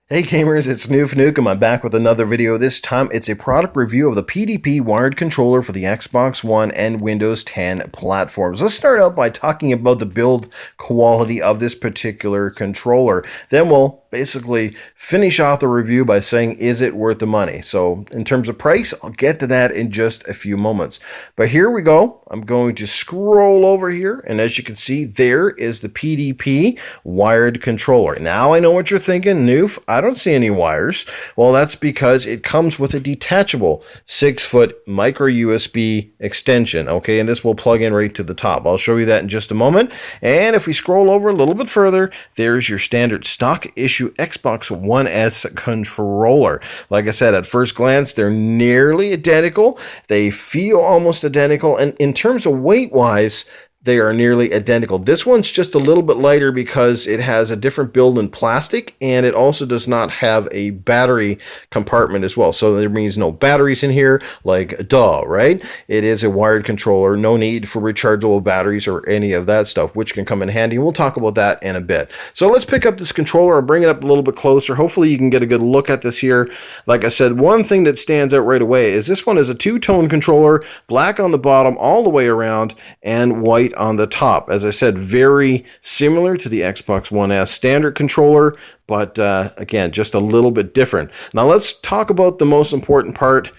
Hey gamers, it's Noof Nuke and I'm back with another video. This time it's a product review of the PDP wired controller for the Xbox One and Windows 10 platforms. Let's start out by talking about the build quality of this particular controller. Then we'll basically finish off the review by saying, is it worth the money? So in terms of price, I'll get to that in just a few moments. But here we go. I'm going to scroll over here, and as you can see, there is the PDP wired controller. Now I know what you're thinking, Noof, I don't see any wires. Well, that's because it comes with a detachable 6-foot micro USB extension, okay, and this will plug in right to the top. I'll show you that in just a moment. And if we scroll over a little bit further, there's your standard stock issue Xbox One S controller. Like I said, at first glance, they're nearly identical. They feel almost identical, and in terms of weight-wise, they are nearly identical. This one's just a little bit lighter because it has a different build in plastic, and it also does not have a battery compartment as well. So there means no batteries in here, like duh, right? It is a wired controller, no need for rechargeable batteries or any of that stuff, which can come in handy, and we'll talk about that in a bit. So let's pick up this controller. I'll bring it up a little bit closer. Hopefully you can get a good look at this here. Like I said, one thing that stands out right away is this one is a two-tone controller, black on the bottom all the way around, and white on the top. As I said, very similar to the Xbox One S standard controller, but again, just a little bit different. Now let's talk about the most important part,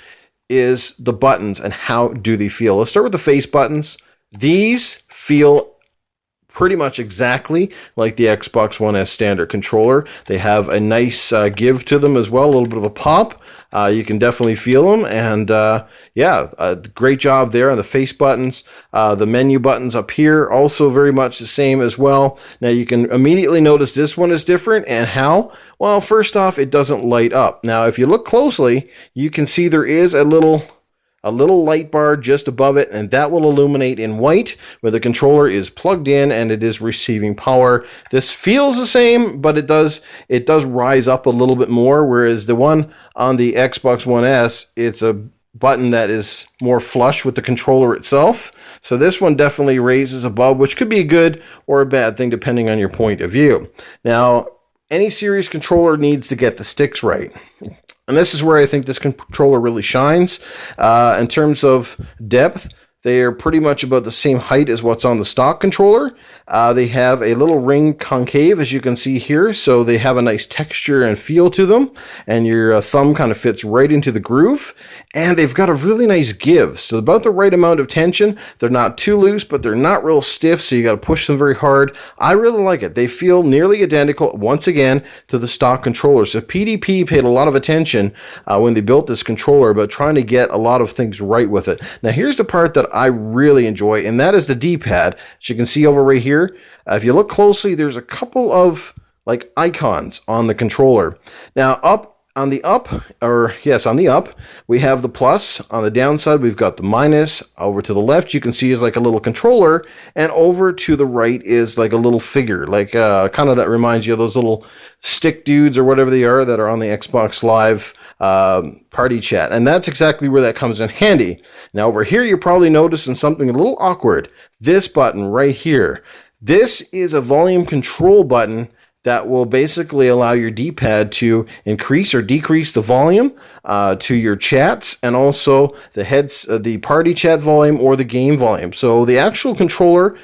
is the buttons and how do they feel. Let's start with the face buttons. These feel pretty much exactly like the Xbox One S standard controller. They have a nice give to them as well, a little bit of a pop. You can definitely feel them, and great job there on the face buttons. The menu buttons up here, also very much the same as well. Now you can immediately notice this one is different, and how? Well, first off, it doesn't light up. Now if you look closely, you can see there is a little light bar just above it, and that will illuminate in white where the controller is plugged in and it is receiving power. This feels the same, but it does rise up a little bit more, whereas the one on the Xbox One S, it's a button that is more flush with the controller itself. So this one definitely raises above, which could be a good or a bad thing depending on your point of view. Now, any serious controller needs to get the sticks right. And this is where I think this controller really shines. In terms of depth, they are pretty much about the same height as what's on the stock controller. They have a little ring concave, as you can see here, so they have a nice texture and feel to them, and your thumb kind of fits right into the groove. And they've got a really nice give, so about the right amount of tension. They're not too loose, but they're not real stiff, so you got to push them very hard. I really like it. They feel nearly identical, once again, to the stock controller. So PDP paid a lot of attention when they built this controller about trying to get a lot of things right with it. Now here's the part that I really enjoy, and that is the D-pad. As you can see over right here, if you look closely, there's a couple of like icons on the controller. Now on the up, we have the plus. On the downside, we've got the minus. Over to the left, you can see is like a little controller, and over to the right is like a little figure, like kind of that reminds you of those little stick dudes or whatever they are that are on the Xbox Live party chat, and that's exactly where that comes in handy. Now over here, you're probably noticing something a little awkward. This button right here. This is a volume control button that will basically allow your D-pad to increase or decrease the volume to your chats, and also the party chat volume or the game volume. So the actual controller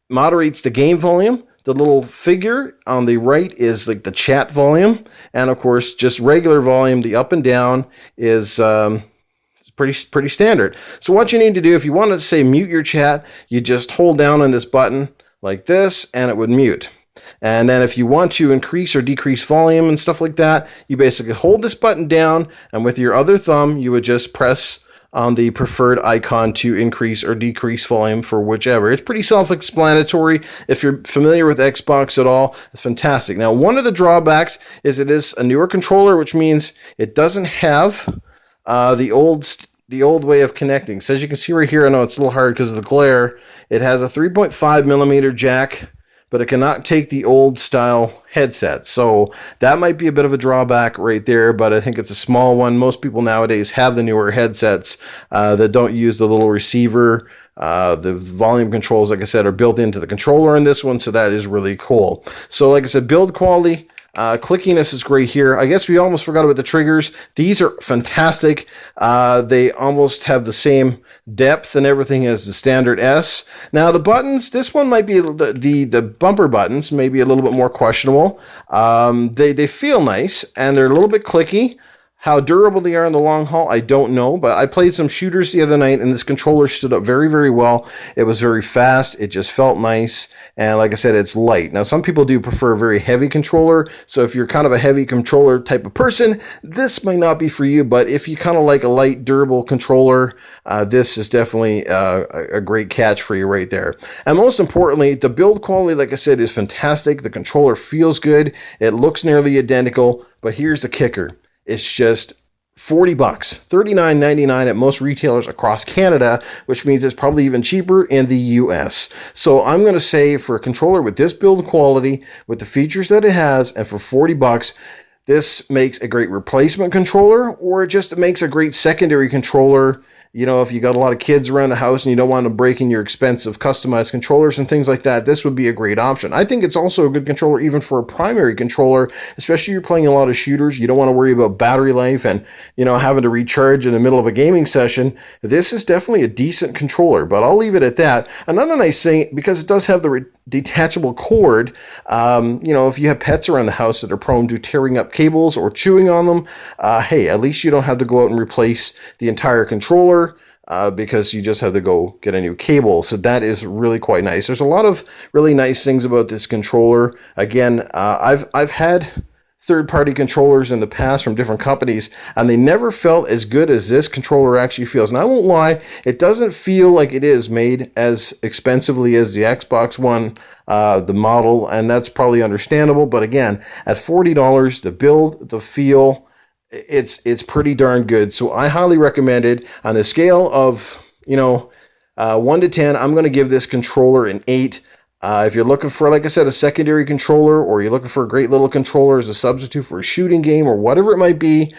moderates the game volume. The little figure on the right is like the chat volume, and of course just regular volume. The up and down is pretty standard. So what you need to do, if you want to say mute your chat, you just hold down on this button like this, and it would mute. And then if you want to increase or decrease volume and stuff like that, you basically hold this button down, and with your other thumb, you would just press on the preferred icon to increase or decrease volume for whichever. It's pretty self-explanatory. If you're familiar with Xbox at all, it's fantastic. Now, one of the drawbacks is it is a newer controller, which means it doesn't have the old way of connecting. So as you can see right here, I know it's a little hard because of the glare. It has a 3.5 millimeter jack, but it cannot take the old style headset. So that might be a bit of a drawback right there, but I think it's a small one. Most people nowadays have the newer headsets that don't use the little receiver. The volume controls, like I said, are built into the controller in this one, so that is really cool. So like I said, build quality, Clickiness is great here. I guess we almost forgot about the triggers. These are fantastic. They almost have the same depth and everything as the standard S. Now the buttons, this one might be the bumper buttons, maybe a little bit more questionable. They feel nice and they're a little bit clicky. How durable they are in the long haul, I don't know, but I played some shooters the other night and this controller stood up very, very well. It was very fast. It just felt nice. And like I said, it's light. Now, some people do prefer a very heavy controller. So if you're kind of a heavy controller type of person, this might not be for you. But if you kind of like a light, durable controller, this is definitely a great catch for you right there. And most importantly, the build quality, like I said, is fantastic. The controller feels good. It looks nearly identical. But here's the kicker. It's just $40, $39.99 at most retailers across Canada, which means it's probably even cheaper in the US. So I'm going to say for a controller with this build quality, with the features that it has, and for $40, this makes a great replacement controller, or it just makes a great secondary controller. You know, if you got a lot of kids around the house and you don't want them breaking your expensive customized controllers and things like that, this would be a great option. I think it's also a good controller even for a primary controller, especially if you're playing a lot of shooters. You don't want to worry about battery life and, you know, having to recharge in the middle of a gaming session. This is definitely a decent controller, but I'll leave it at that. Another nice thing, because it does have the detachable cord, you know, if you have pets around the house that are prone to tearing up cables or chewing on them, hey, at least you don't have to go out and replace the entire controller. Because you just have to go get a new cable. So that is really quite nice. There's a lot of really nice things about this controller. Again, I've had third-party controllers in the past from different companies, and they never felt as good as this controller actually feels. And I won't lie, it doesn't feel like it is made as expensively as the Xbox One, the model, and that's probably understandable. But again, at $40, the build, the feel, it's pretty darn good. So I highly recommend it. On a scale of, 1 to 10, I'm going to give this controller an 8. If you're looking for, like I said, a secondary controller, or you're looking for a great little controller as a substitute for a shooting game or whatever it might be,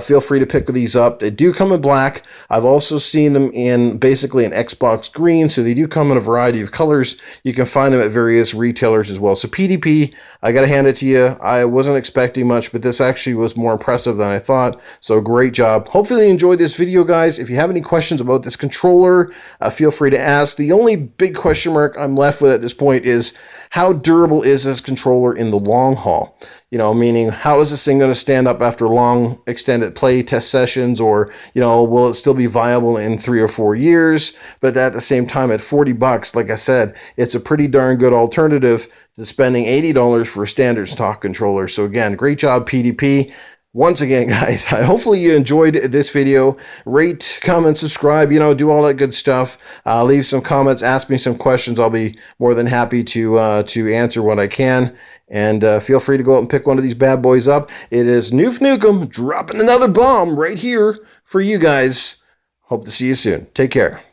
feel free to pick these up. They do come in black. I've also seen them in basically an Xbox green, so they do come in a variety of colors. You can find them at various retailers as well. So PDP, I got to hand it to you. I wasn't expecting much, but this actually was more impressive than I thought. So great job. Hopefully you enjoyed this video, guys. If you have any questions about this controller, feel free to ask. The only big question mark I'm left with at this point is, how durable is this controller in the long haul? Meaning, how is this thing going to stand up after long extended play test sessions, or, will it still be viable in 3 or 4 years? But at the same time, at $40, like I said, it's a pretty darn good alternative to spending $80 for a standard stock controller. So again, great job, PDP. Once again, guys, hopefully you enjoyed this video. Rate, comment, subscribe, do all that good stuff. Leave some comments, ask me some questions. I'll be more than happy to answer what I can. And feel free to go out and pick one of these bad boys up. It is Noof Nukem dropping another bomb right here for you guys. Hope to see you soon. Take care.